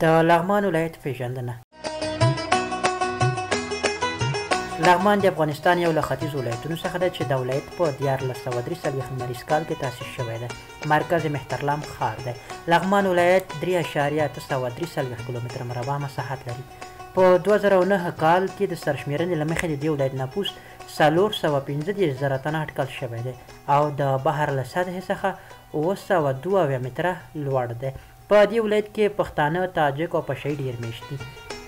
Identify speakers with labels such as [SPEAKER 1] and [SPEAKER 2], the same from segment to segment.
[SPEAKER 1] د لغمان ولایت پیژندنه. لغمان د افغانستان یو له ختیځو ولایتونو څخه ده چې د ولایت په 1443 لمریز کال کې تاسیس شوی دی. مرکز مهترلام ښار دی. لغمان ولایت 3.3 کیلومتره مربع مساحت لري. په 2009 کال کې د سرشمېرنې له مخې د دې ولایت نفوس 415,000 تنه اټکل شوی دی او د بحر له سطحې څخه 702 متره لوړ دی. په دې ولایت کې پښتانه، تاجک او پشهي ډېر میشت دي.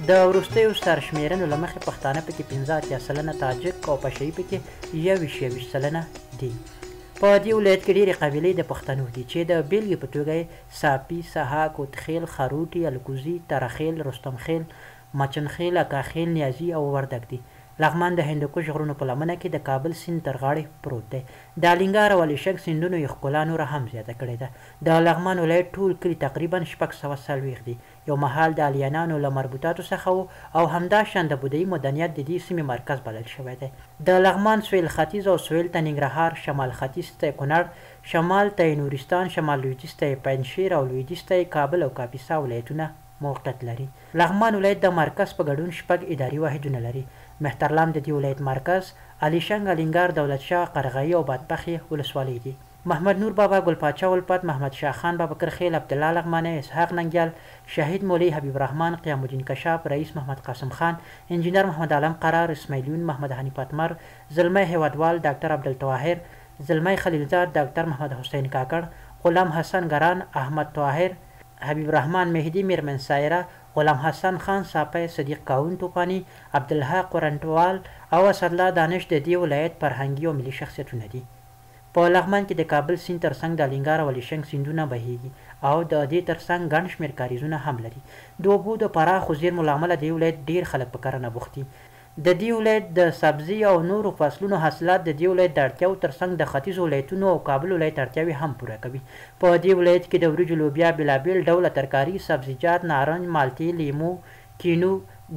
[SPEAKER 1] د وروستیو سرشمېرنو له مخې پښتانه پکې 85%، تاجک او پشهي پکې 21% دي. په دې ولایت کې ډېرې قبیلې د پښتنو دي چې د بیلګې په توګه ساپي، سها، کوتخیل، خروټي، الکوزي، ترخیل، رستمخیل، مچنخیل، اکاخیل، نیازي او وردګ دي. لغمان د هندوکش غرونو په لمنه کې د کابل سیند تر غاړې پروت دی. د الینګار او الیشنګ سیندونو یې ښکلا نوره هم زیاته کړې ده. د لغمان ولایت ټول کلي تقریبا 640 دي. یو مهال د الیانانو له مربوطاتو څخه و او همداشان د بودایي مدنیت د دې سیمې مرکز بلل شوی دی. د لغمان سویل ختیځ او سویل ته ننګرهار، شمال ختیځ ته کونړ، شمال ته نورستان، شمال لویدیځ ته پنجشیر او لویدیځ ته کابل او کاپیسا ولایتونه موقعیت لري. لغمان ولایت د مرکز په ګډون 6 اداري واحدونه لري. مهترلام د دې ولایت مرکز، الیشنګ، الینګار، دولت شاه، قرغایي او بادپخې ولسوالۍ دي. محمد نور بابا، ګل پاچا ولپت، محمد شاه خان بابکرخیل، عبدالله لغمانی، اسحاق ننګیال، شهید مولوي حبیب الرحمن، قیام الدین کشاف، رئیس محمد قاسم خان، انجینر محمد عالم قرار، اسماعیلیون، محمد حنیف اتمر، زلمی هیوادوال، ډاکټر عبدالطاهر، زلمی خلیلزاد، ډاکټر محمد حسین کاکړ، غلام حسن ګران، احمد طاهر، حبیب الرحمن مهدي، میرمن سایره، غلام حسن خان ساپی، صدیق کاون توپانی، عبدالحق ورنټوال او اسدالله دانش د دې ولایت فرهنګي او ملي شخصیتونه دي. په لغمان کې د کابل سیند ترڅنګ د الینګار او الیشنګ سیندونه بهیږي او د دې ترڅنګ ګڼ شمېر کاریزونه هم لري. د اوبو د پراخو زیرمو له امله د دې ولایت ډېر خلک په کرنه بوخت دي. د دې ولایت د سبزي او نورو فصلونو حاصلات د دې ولایت د اړتیاو ترڅنګ د ختیځو ولایتونو او کابل ولایت اړتیاوې هم پوره کوي. په دې ولایت کې د وریجو، لوبیا، بېلابېل ډوله ترکاري، سبزیجات، نارنج، مالټې، لیمو، کینو،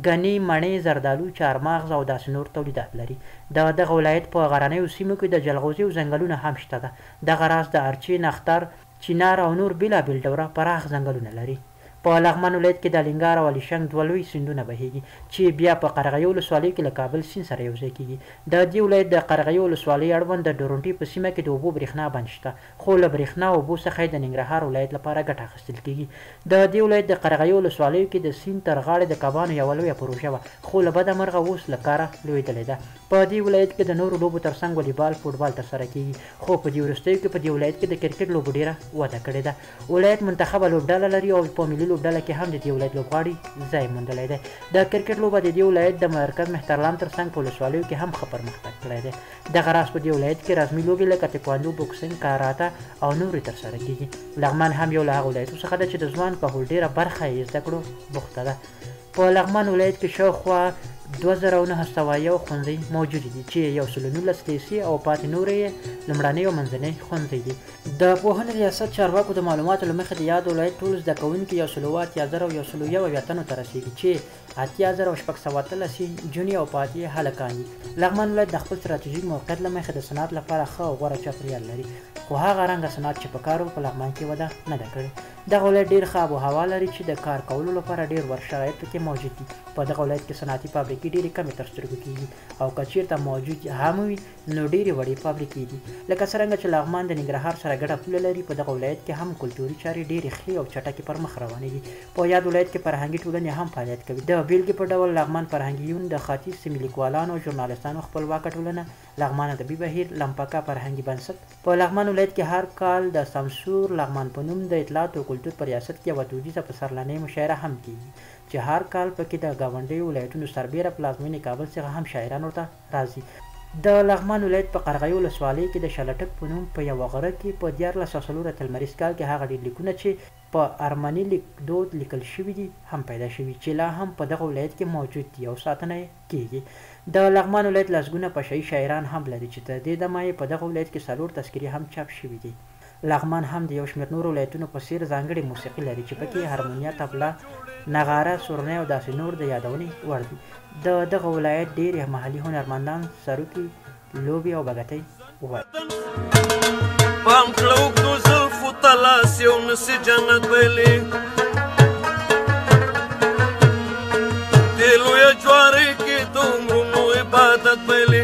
[SPEAKER 1] ګني، مڼې، زردالو، چهارمغز او داسې نور تولیدات لري. د دغه ولایت په غرنیو سیمو کې د جلغوزیو ځنګلونه هم شته ده. دغه راز د ارچي، نختر، چینار او نور بېلابېل ډوله پراخ ځنګلونه لري. په لغمان ولایت کې د الینګار او الیشنګ 2 لوی سیندونه بهیږي چې بیا په قرغیو ولسوالۍ کې له کابل سیند سره یوځای کیږي. د دې ولایت د قرغیو ولسوالۍ اړوند د ډورنټي په سیمه کې د اوبو برېښنا بند شته، خو له برېښنا او اوبو څخه یې د ننګرهار ولایت لپاره ګټه اخیستل کیږي. د دې ولایت د قرغیو ولسوالیو کې د سیند تر غاړې د کبانو یوه لویه پروژه وه، خو له بده مرغه اوس له کاره لوېدلې ده. په دې ولایت کې د نورو لوبو ترڅنګ والیبال، فوټبال ترسره کیږي، خو په دې وروستیو کې په دې ولایت کې د کرکټ لوبو ډېره وده کړې ده. ولایت منتخبه لوبډله لري او په ملي لوبډله کې هم د دې ولایت لوبغاړي ځای موندلی دی. د کرکټ لوبه د دې ولایت د مرکز مهترلام ترڅنګ په ولسوالیو کې هم ښه پرمختګ کړی دی. دغه راز په دې ولایت کې رسمي لوبې لکه تکواندو، بوکسینګ، کاراته او نورې ترسره کیږي. لغمان هم یو له هغو ولایتو څخه ده چې د ځوان کهول ډېره برخه یې زده کړو بوخته ده. په لغمان ولایت کې شاوخوا 2901 ښوونځي موجود دي چې 119 لیسې او پاتې نور یې لومړنۍ او منځنۍ ښوونځي دي. د پوهنې ریاست چارواکو د معلوماتو له مخې د یاد ولایت ټول زده کوونکي 108,101 ته رسېږي چې 80,613 نجونې او پاتې هلکان دي. لغمان ولایت د خپل ستراتیژیک موقعیت له مخې د صنعت لپاره ښه او غوره چاپېریال لري، خو هغه رنګه صنعت چې په کار په لغمان کې وده نه ده کړې. دغه ولایت ډېر ښه آب و هوا لري چې د کار کولو لپاره ډېر ور شرایط پکې موجود دي. په دغه ولایت کې صنعتي فابریکې ډېرې کمې تر سترګو کېږي او که چېرته موجود هم وي نو ډېرې وړې فابریکې دي. لکه څرنګه چې لغمان د ننګرهار سره ګډه پوله لري، په دغه ولایت کې هم کلتوري چارې ډېرې ښې او چټکې پر مخ روانې دي. په یاد ولایت کې فرهنګي ټولنې هم فعالیت کوي. د بېلګې په ډول لغمان فرهنګیون، د ختیځ سیمې لیکوالانو او ژورنالستانو خپلواکه ټولنه، لغمان ادبي بهیر، لمپکه فرهنګي بنسټ. په لغمان ولایت کې هر کال د سمسور لغمان په نوم د اطلاعات او کلتور په ریاست کې یوه دودیزه پسرلنۍ مشاعره هم کیږي چې هر کال پکې د ګاونډیو ولایتونو سربیره پلازمینې کابل څخه هم شاعران ورته راځي. د لغمان ولایت په قرغیو ولسوالۍ کې د شلټک په نوم په یوه غره کې په 1404 لمریز کال کې هغه ډېر لیکونه چې په ارمني لیکدود لیکل شوي دي هم پیدا شوي چې لا هم په دغه ولایت کې موجود دي او ساتنه یې کیږي. د لغمان ولایت لسګونه پشهي شاعران هم لري چې تر دې دمه یې په دغه ولایت کې 4 تذکرې هم چاپ شوي دي. لغمان هم د یو شمېر نورو ولایتونو په څېر ځانګړې موسیقي لري چې پکې هارمونیا، طبله، نغاره، سورنۍ او داسې نور د یادونې وړ دي. د دغه ولایت ډېر محلي هنرمندان سروکي، لوبې او بګټۍ وایي.
[SPEAKER 2] پام کړه اوږدو زلفو ته لاس یو نسي جنت ویلې تطفيلي